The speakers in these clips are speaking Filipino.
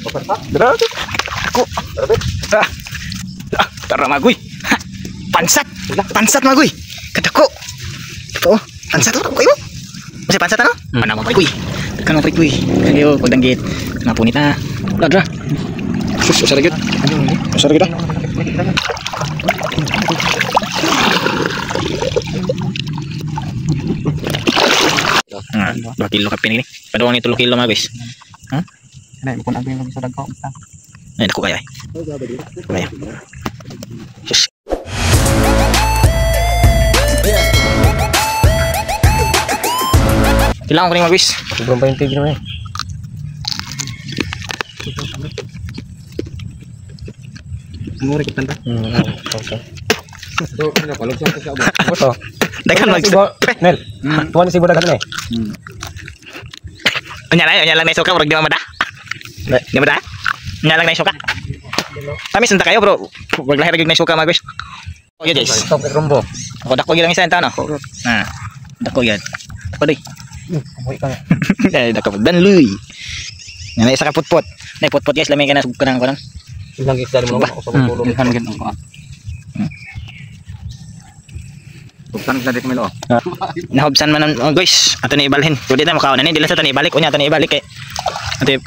Dara. Ako. Tara magoy. Pansat. Pansat magoy. Kadako. Ito. Pansat to ko. Masih pansat ano? Mana mo pagoy. Kan mo pagoy. Kayo pagdanggit. Napunit na. Dara. Sus, usah lagi. Usah lagi dah. 2 kilo kapin ini. Padawang ni 3 kilo mga guys. Ha? Nay mo kun ang bilog sa dagko. Ay dako kaya. Kaya. Sus. Ilang ko rin mga guys. Sobrang 20 gram eh. Mura kita ta. So, ano palog sa abo. Boto. Dagan mag Nel. Tuwan si budak kan eh. Nya lang na suka murag di mamada. Di mamada? Nya lang na suka. Kami senta kayo bro. Wag lahir gid na suka mga guys. Oh ya guys. Stop at rombo. Ako dako gid ang isa enta no. Nah. Dako gid. Padoy. Kumoy ka. Dai dako danluy. Nya isa ka putpot. Nay putpot guys lamay ka na kanang kanang. Ilang isda mo ako sa pulo. Kan gid ako. Buksan sa dito milo. Nahubsan man guys. Ato ni ibalhin. Pwede na makaon ani dila sa tani ibalik unya tani ibalik kay. Ate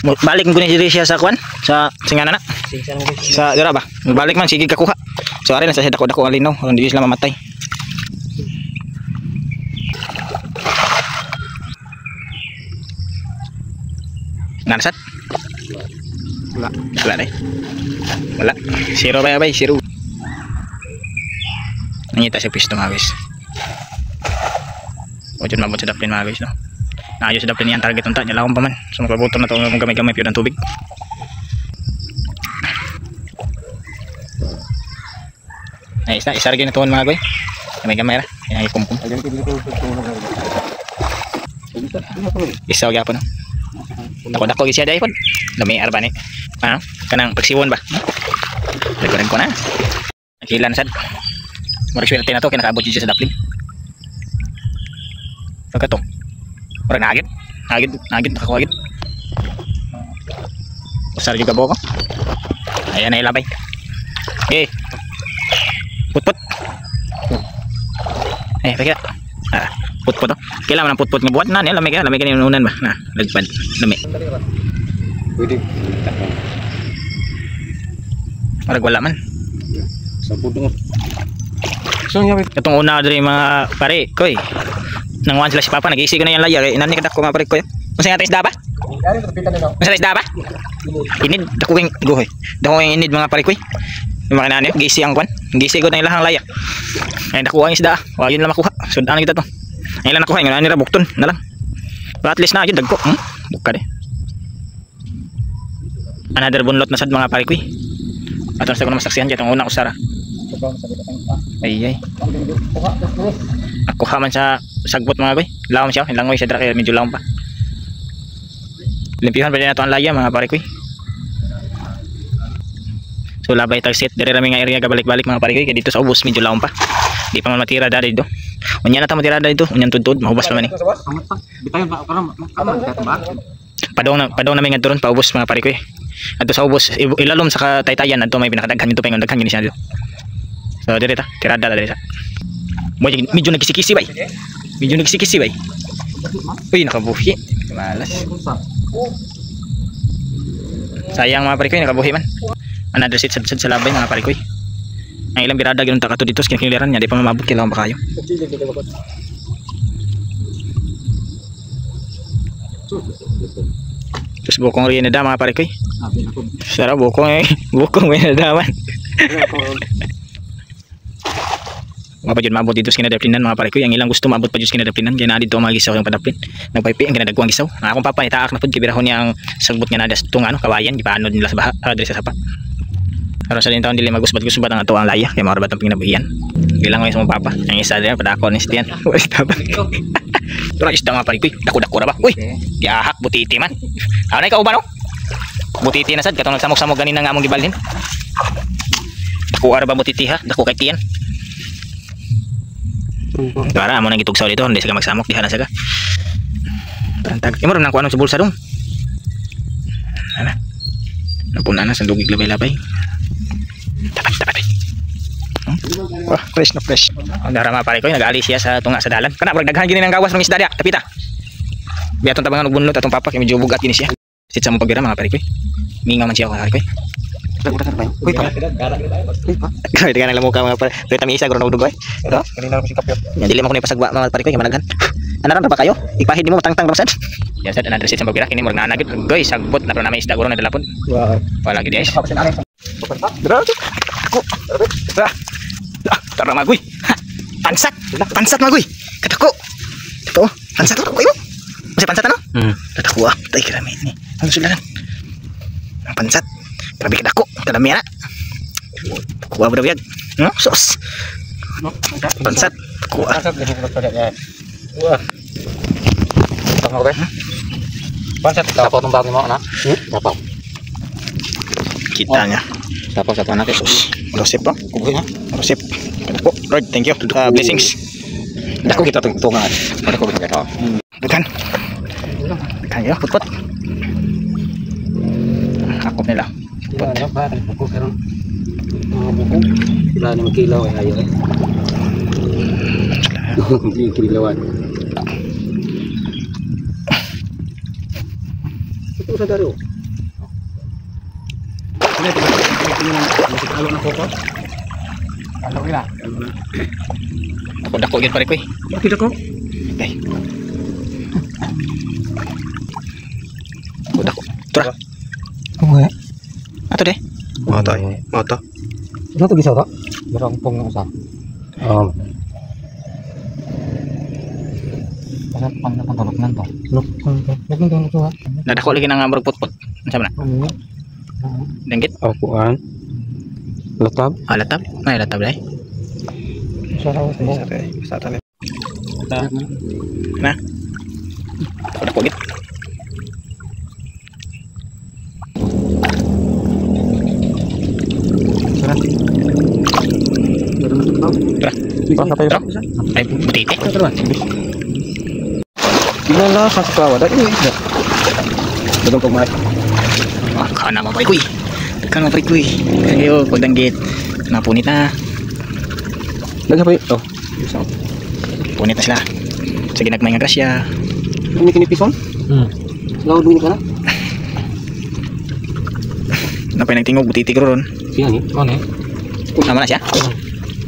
balik ko ni diri siya sa kwan sa singana na. Sa dira ba? Balik man sige kakuha. So ari na sa dako-dako alinaw, hindi sila mamatay. Nansat? Wala. Wala deh. Wala. Zero ba bay? Zero. Nangita sa pisto mga guys. O dyan mabot sa daplin mga guys no. Naayos sa daplin yan target unta. Nyalawang pa man. So magpabuto na ito ng gamay-gamay piyo ng tubig. Ay isa rin ito mga guys. Gamay-gamay ra. Yan ay kumpum. Isaw gyapon no. Dako-dako gid siya dai pod. Lami arba ni. Ano? Kanang pagsiwon ba? Rekoren ko na. Nakilan sad. Murag swerte na to kay nakaabot siya sa daplin. Pagkatong. Murag nagit. Nagit nakakuha gid. Usar juga buko. Ayan ay labay. Okay. Putput. Pakita. Putput oh. Kailangan ng putput nga buhat na niya lamig ka unan ba. Nah, lagpad. Lami. Pwede. Murag wala man. Sa pudo. So nya Katong una diri mga pare, koy. Nang wan sila si Papa nag-iisi ko na yung layar. Inani ka dako mga pare koy. Unsa nga isda ba? Dari terpita na. Unsa isda ba? Inid dako king goy. Dako king inid mga pare koy. Yung mga nani, giisi ang kwan. Giisi ko na ilahang layar. Ay dako ang isda. Wa yun lang makuha. Sudan kita to. Ay lang nakuha ngan nira bukton na lang. But at least na yun dagko. Buka de. Another bunlot na sad mga pare koy. Aton sa kuno masaksihan jatong una usara. Ay. Nakuha man sa sagbot mga koy. Lawom siya, langoy siya dra kay medyo lawom pa. Limpihan pa din nato ang laya mga pare koy. So labay tag set dire rami nga area gabalik-balik mga pare koy kay dito sa ubos medyo lawom pa. Di pa man matira dali do. Unya na ta matira dali do, unyan tudtod, mahubas pa man ni. Bitayon ba karon ba? Padong na may ngadto paubos mga pare koy. Adto sa ubos ilalom sa Taytayan adto may pinakadaghan dito pay daghan gini siya dito. So dire ta, tirada dire sa. Medyo nagkisi-kisi bay. Medyo nagkisi-kisi bay. Uy nakabuhi. Malas. Sayang mga pare koy nakabuhi man. Another set sa labay mga pare koy. Ang ilang birada ganoon ta kato dito sa kiniliran niya di pa mamabot kailangan pa kayo. Terus bokong rin na da mga pare koy. Sarap bokong bokong rin na daman. Mga pa mabot dito sa kinadaplinan mga pare koy. Ang ilang gusto mabot pa dito sa kinadaplinan kaya na dito magisaw yung padaplin. Nagpaypi ang kinadagwang gisaw. Akong papa itaak na pud kibirahon niya ang sagbot nga nadas tung ano kawayan gipaanod nila sa baha adres sa sapa. Pero sa din taon dili magusbat-gusbat ang ato ang laya kay marabat ang pinabuhian. Ilang ngayon sa mga papa. Ang isa din padako ni Stian. Wala ba? Tura isda mga pare koy. Dako-dako ra ba? Uy. Gihahak butiti man. Ano na ikaw ba no? Butiti na sad katong nagsamok-samok ganina nga among gibalhin. Dako ara ba butiti ha? Dako kay tiyan. Para amo nang gitugsaw dito hindi sila magsamok diha na sila. Tantag. Imo nang kuano sa bulsa dong. Ana. Napuna na sa lugig labay-labay. Tapat. Wah, fresh na fresh. Ang darama pare ko, nag-aali siya sa tunga sa dalan. Kana daghan gini ng gawas ng isda dia, tapita. Biaton tabangan og bunlot atong papa kay medyo bugat gini siya. Sit sa mo pagbira mga pare ko. Mingaw man siya pare ko. Uy, pa. Kaya tingnan lang mukha mga pare. Kita mi isa guro na udog ay. Ito. Kanina ko si kapyo. Yan dili man ko ni pasagwa mga pare ko, managhan. Anaran pa kayo? Ipahid nimo tangtang rasan. Yan sad ana sit sa pagbira kini murag naanagit. Guys, sagbot na na may isda guro na dalapon. Wow. Wala gid guys. Dra. Tara magoy. Pansat magoy. Katako. Ito. Pansat ko kayo. Masih pansat ano? Katako ah. Tay kirami ni. Ano sila nan? Ang pansat. Grabe kadako. Kadami na. Kuha ba biyag? No? Sos. Pansat. Kuha. Wah. Tama ko ba? Pansat tapos ng bago mo na. Tapos. Kita niya. Tapos sa anak ko. Rosip po. Kuha. Rosip. Kadako. Lord, thank you. Blessings. Dako kita tungan. Dako kita. Dukan. Dukan ya, put. Akop nila. Ano ba? Buko karon. Buko. Sila ni kilaw ay ayo. Hindi kilawan. Ito sa daro. Ano ito? Alo na koko. Alo ila. Ako dako gyud pare ko. Bakit ako? Okay. Ako dako. Tura. Kuha. Ato deh. Mata. Ano to bisa ta? Barang pong usa. Pasal pang nan to. Lok to. Nadako lagi nang amrog put-put. Unsa man? Danggit. Kuan. Latab. Latab. Ay latab dai. Satan. Nah. Ako dako gid. Tara. Ay butiti. Gimana sa kawa dah ini? Belum kemai. Kana mo pare ko. Kana mo pare ko. Ayo pagdanggit. Napunit na. Lagi apa itu? Punit na sila. Sige nagmay nga grasya. Ini kini pison? Lalu dulu kana? Napay nagtingog butiti ko ron. Siya ni. Oh ni. Nama na siya?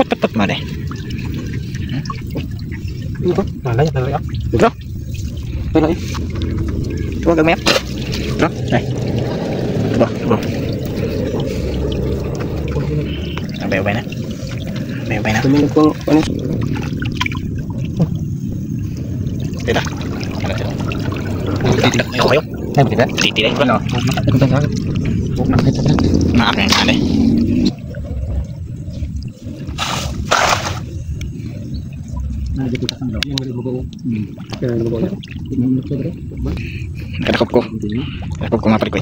Pat mana? Ito. Nalay. Bro. Nalay. Coba gamay. Bro. Ay. Bro. Ubay na. Tumingin ko ano? Tira. Ano siya? Kayo. Ay, betul. Butiti dai. Ano? Maafin ka deh. Kadakop ko nga pare ko.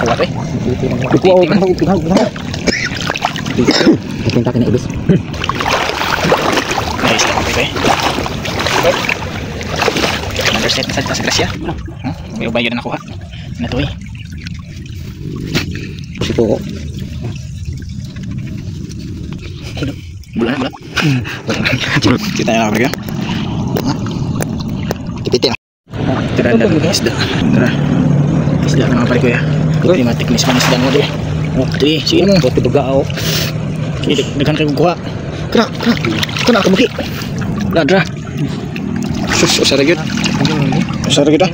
Kuwat eh. Kita kena ibis. Nice lang pare ko eh. Underset sa grasya. May ubayo na nakuha. Ano to eh. Situ kok. Bulan. Kita yang apa ya? Tipitin. Tira isda. Tara. Isda ng pare ko ya. Di matiknis man isda mo di. Di, sige mo. Buat bugao. Daghan kay kuha. Kana ka muki. Dra. Sus, usara gyud. Usara gyud ah.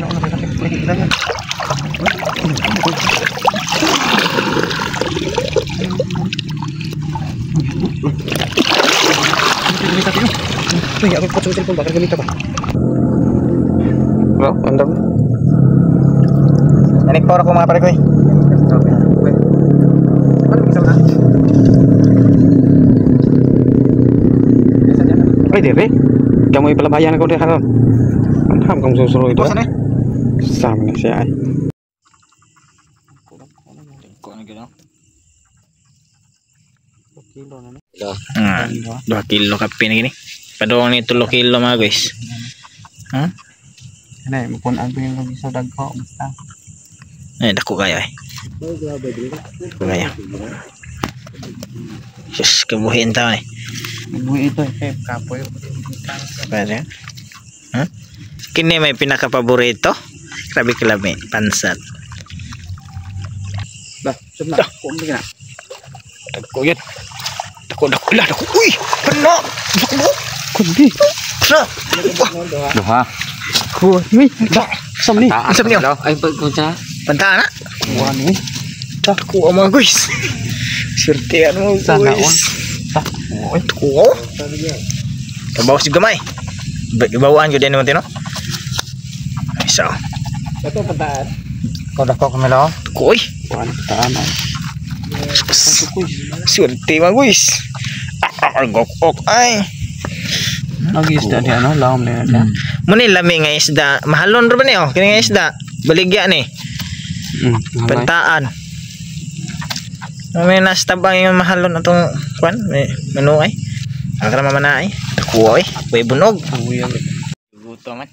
Nih, aku pot telepon bakar gelita pa. Bro, andam. Nanik pa ako mga pare ko eh. Ano bisa na? Ay, dire. Kamu pelabayan ako deh haron. Ham kamu suruh itu. Sana. Sama na siya ay. Ko ano gino? Kilo na ni. 2 kilo kape na gini. Padong ni 3 kilo mga guys. Ha? Ano, mapun ang yung bisa dagko basta. Eh dako kaya eh. Kaya. Sus, kabuhin tao eh. Buhi ito eh, kapoy. Pwede. Ha? Kini may pinaka-paborito. Grabe kalami, pansat. Dah, sudah. Kung na. Dako yan. Dako. Uy! Pano! Dako! Kundi. Pano! Duha. Uy! Sam ni. Sam ni. Ay pagkunta. Panta na? Kuha ni. Dako mga guys. Sirtian mo Sana on. guys. Dako. Kabawas yung gamay. Ibawaan ko din naman tino. Isa. Ito pataan. Kau dah kau kamera. Dako uy. Kuha pataan. Swerte mga guys. Gok ay. Lagi isda dia no, laom ni ada. Muni lami nga isda. Mahalon ro ba niyo? Kini nga isda. Baligya ni. Pentaan. May nastabang yung mahalon atong kwan, may menu ay. Ang kara mamana ay. Dako ay. Way bunog. Uyang. Gutom man.